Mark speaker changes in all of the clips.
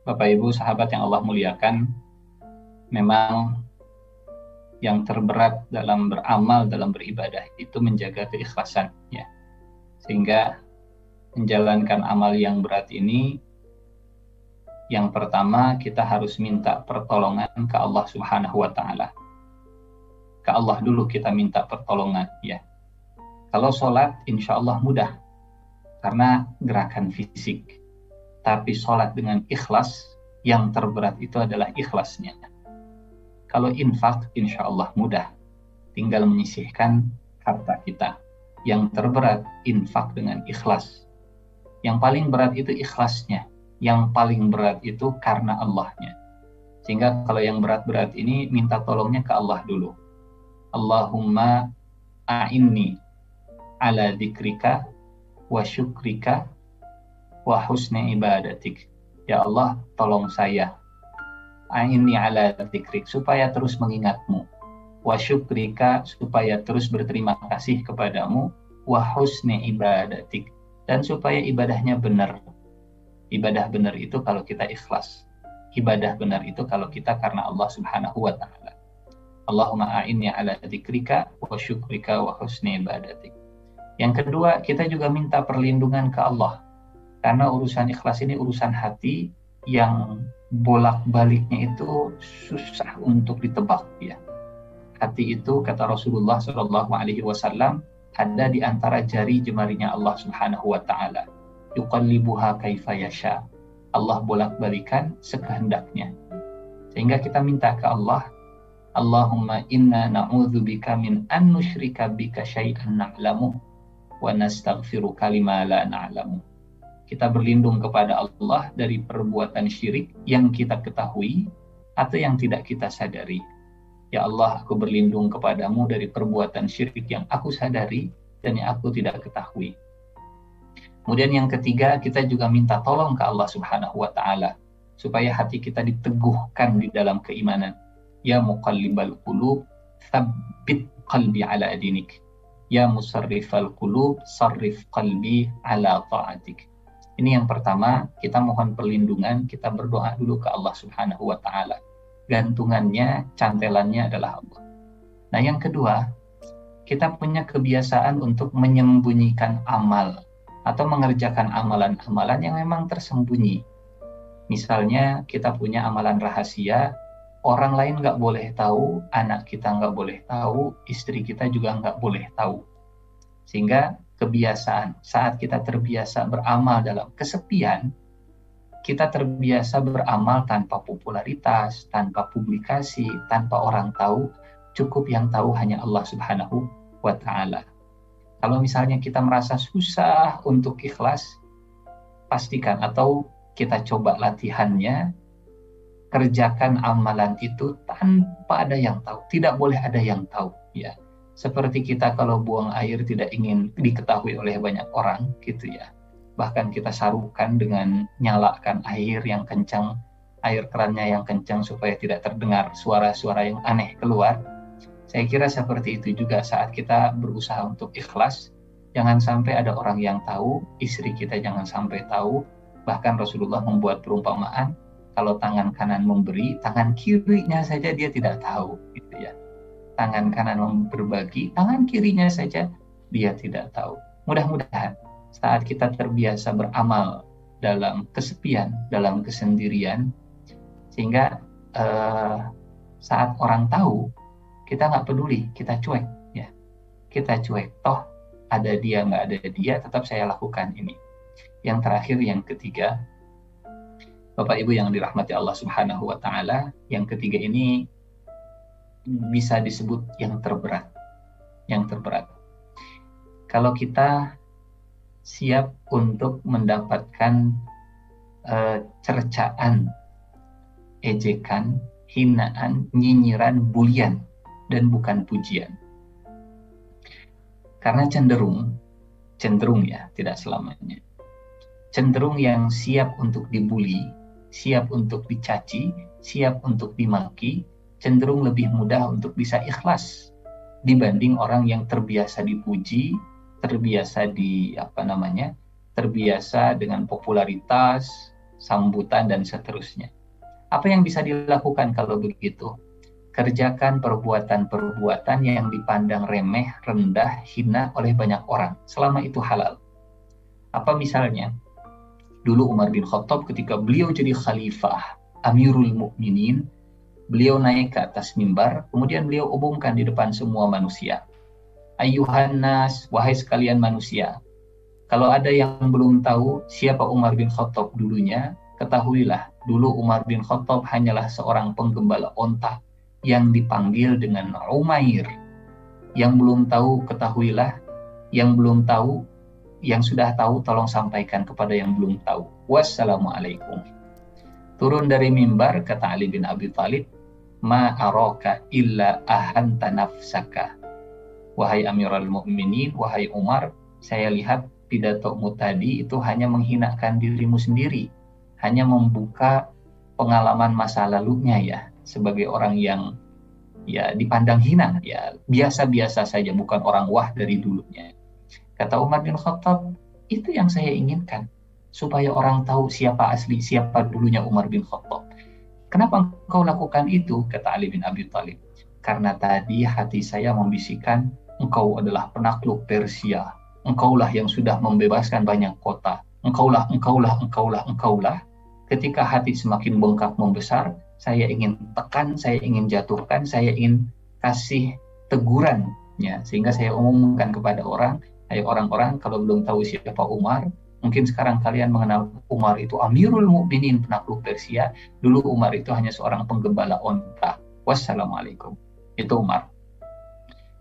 Speaker 1: Bapak Ibu sahabat yang Allah muliakan, memang yang terberat dalam beramal, dalam beribadah itu menjaga keikhlasan, ya. Sehingga menjalankan amal yang berat ini, yang pertama kita harus minta pertolongan ke Allah Subhanahu wa Ta'ala. Ke Allah dulu kita minta pertolongan, ya. Kalau sholat, insya Allah mudah karena gerakan fisik. Tapi sholat dengan ikhlas, yang terberat itu adalah ikhlasnya. Kalau infak, insya Allah mudah. Tinggal menyisihkan harta kita. Yang terberat, infak dengan ikhlas. Yang paling berat itu ikhlasnya. Yang paling berat itu karena Allahnya. Sehingga kalau yang berat-berat ini, minta tolongnya ke Allah dulu. Allahumma a'inni ala dzikrika wa syukrika wa husni ibadatik. Ya Allah, tolong saya. A'inni ala dzikrik, supaya terus mengingatmu. Wa syukrika, supaya terus berterima kasih kepadamu. Wa husni ibadatik, dan supaya ibadahnya benar. Ibadah benar itu kalau kita ikhlas. Ibadah benar itu kalau kita karena Allah Subhanahu wa Ta'ala. Allahumma a'inni ala dzikrika wa syukrika wa husni ibadatik. Yang kedua, kita juga minta perlindungan ke Allah. Karena urusan ikhlas ini urusan hati yang bolak-baliknya itu susah untuk ditebak, ya. Hati itu, kata Rasulullah SAW, ada di antara jari jemarinya Allah Subhanahu wa Ta'ala. Yuqallibuha kaifa yasha. Allah bolak-balikan sekehendaknya. Sehingga kita minta ke Allah, Allahumma inna na'udzubika min an nusyrika bika syai'an na'lamu wa nastaghfiruka lima la na'lamu. Kita berlindung kepada Allah dari perbuatan syirik yang kita ketahui atau yang tidak kita sadari. Ya Allah, aku berlindung kepadamu dari perbuatan syirik yang aku sadari dan yang aku tidak ketahui. Kemudian yang ketiga, kita juga minta tolong ke Allah Subhanahu wa Ta'ala supaya hati kita diteguhkan di dalam keimanan. Ya muqallibal qulub, tsabbit qalbi ala dinik. Ya musarrifal qulub, sarrif qalbi ala ta'atik. Ini yang pertama, kita mohon perlindungan, kita berdoa dulu ke Allah Subhanahu wa Ta'ala. Gantungannya, cantelannya adalah Allah. Nah, yang kedua, kita punya kebiasaan untuk menyembunyikan amal atau mengerjakan amalan-amalan yang memang tersembunyi. Misalnya, kita punya amalan rahasia, orang lain nggak boleh tahu, anak kita nggak boleh tahu, istri kita juga nggak boleh tahu. Sehingga kebiasaan, saat kita terbiasa beramal dalam kesepian, kita terbiasa beramal tanpa popularitas, tanpa publikasi, tanpa orang tahu, cukup yang tahu hanya Allah Subhanahu wa Ta'ala. Kalau misalnya kita merasa susah untuk ikhlas, pastikan atau kita coba latihannya, kerjakan amalan itu tanpa ada yang tahu, tidak boleh ada yang tahu, ya. Seperti kita kalau buang air tidak ingin diketahui oleh banyak orang, gitu ya. Bahkan kita sarukan dengan nyalakan air yang kencang, air kerannya yang kencang supaya tidak terdengar suara-suara yang aneh keluar. Saya kira seperti itu juga saat kita berusaha untuk ikhlas. Jangan sampai ada orang yang tahu, istri kita jangan sampai tahu. Bahkan Rasulullah membuat perumpamaan, kalau tangan kanan memberi, tangan kirinya saja dia tidak tahu, gitu ya. Tangan kanan berbagi, tangan kirinya saja dia tidak tahu. Mudah-mudahan saat kita terbiasa beramal dalam kesepian, dalam kesendirian, sehingga saat orang tahu, kita nggak peduli, kita cuek, ya. Kita cuek, toh ada dia nggak ada dia, tetap saya lakukan ini. Yang terakhir, yang ketiga, Bapak Ibu yang dirahmati Allah Subhanahu wa Ta'ala, yang ketiga ini bisa disebut yang terberat. Yang terberat. Kalau kita siap untuk mendapatkan cercaan, ejekan, hinaan, nyinyiran, bulian, dan bukan pujian. Karena cenderung ya, tidak selamanya. Cenderung yang siap untuk dibuli, siap untuk dicaci, siap untuk dimaki, cenderung lebih mudah untuk bisa ikhlas dibanding orang yang terbiasa dipuji, terbiasa terbiasa dengan popularitas, sambutan, dan seterusnya. Apa yang bisa dilakukan kalau begitu? Kerjakan perbuatan-perbuatan yang dipandang remeh, rendah, hina oleh banyak orang, selama itu halal. Apa misalnya? Dulu Umar bin Khattab ketika beliau jadi khalifah, Amirul Mukminin, beliau naik ke atas mimbar, kemudian beliau umumkan di depan semua manusia. Ayuhan nas, wahai sekalian manusia, kalau ada yang belum tahu siapa Umar bin Khattab dulunya, ketahuilah, dulu Umar bin Khattab hanyalah seorang penggembala onta yang dipanggil dengan Umair. Yang belum tahu, ketahuilah. Yang belum tahu, yang sudah tahu, tolong sampaikan kepada yang belum tahu. Wassalamualaikum. Turun dari mimbar, kata Ali bin Abi Thalib, ma araka illa ahanta nafsaka. Wahai Amirul Mukminin, wahai Umar, saya lihat pidatomu tadi itu hanya menghinakan dirimu sendiri, hanya membuka pengalaman masa lalunya ya, sebagai orang yang ya dipandang hina, ya biasa-biasa saja, bukan orang wah dari dulunya. Kata Umar bin Khattab, itu yang saya inginkan, supaya orang tahu siapa asli, siapa dulunya Umar bin Khattab. Kenapa engkau lakukan itu? Kata Ali bin Abi Thalib. Karena tadi hati saya membisikkan, engkau adalah penakluk Persia, engkaulah yang sudah membebaskan banyak kota, engkaulah. Ketika hati semakin bengkak membesar, saya ingin tekan, saya ingin jatuhkan, saya ingin kasih teguran, ya, sehingga saya umumkan kepada orang, hai orang-orang, kalau belum tahu siapa Umar, mungkin sekarang kalian mengenal Umar itu Amirul Mukminin, penakluk Persia. Dulu Umar itu hanya seorang penggembala onta. Wassalamualaikum. Itu Umar.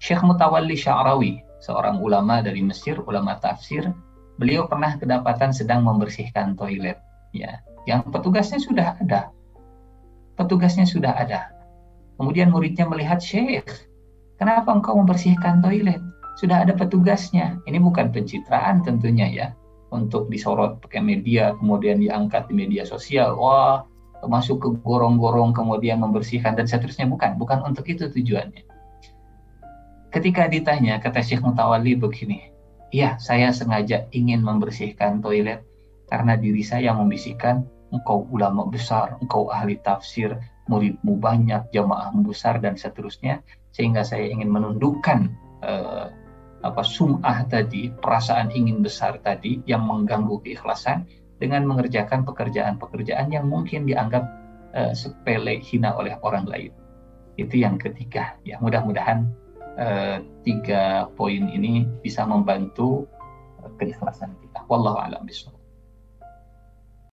Speaker 1: Syekh Mutawalli Sya'rawi, seorang ulama dari Mesir, ulama tafsir, beliau pernah kedapatan sedang membersihkan toilet, ya, yang petugasnya sudah ada. Kemudian muridnya melihat, Syekh, kenapa engkau membersihkan toilet? Sudah ada petugasnya. Ini bukan pencitraan tentunya ya, untuk disorot pakai media, kemudian diangkat di media sosial, wah, masuk ke gorong-gorong, kemudian membersihkan, dan seterusnya. Bukan untuk itu tujuannya. Ketika ditanya, kata Syekh Mutawalli begini, iya, saya sengaja ingin membersihkan toilet karena diri saya membisikkan, engkau ulama besar, engkau ahli tafsir, muridmu banyak, jamaahmu besar, dan seterusnya, sehingga saya ingin menundukkan sum'ah tadi, perasaan ingin besar tadi yang mengganggu keikhlasan, dengan mengerjakan pekerjaan-pekerjaan yang mungkin dianggap sepele, hina oleh orang lain. Itu yang ketiga. Ya, mudah-mudahan 3 poin ini bisa membantu keikhlasan kita. Wallahu a'lam bishawab.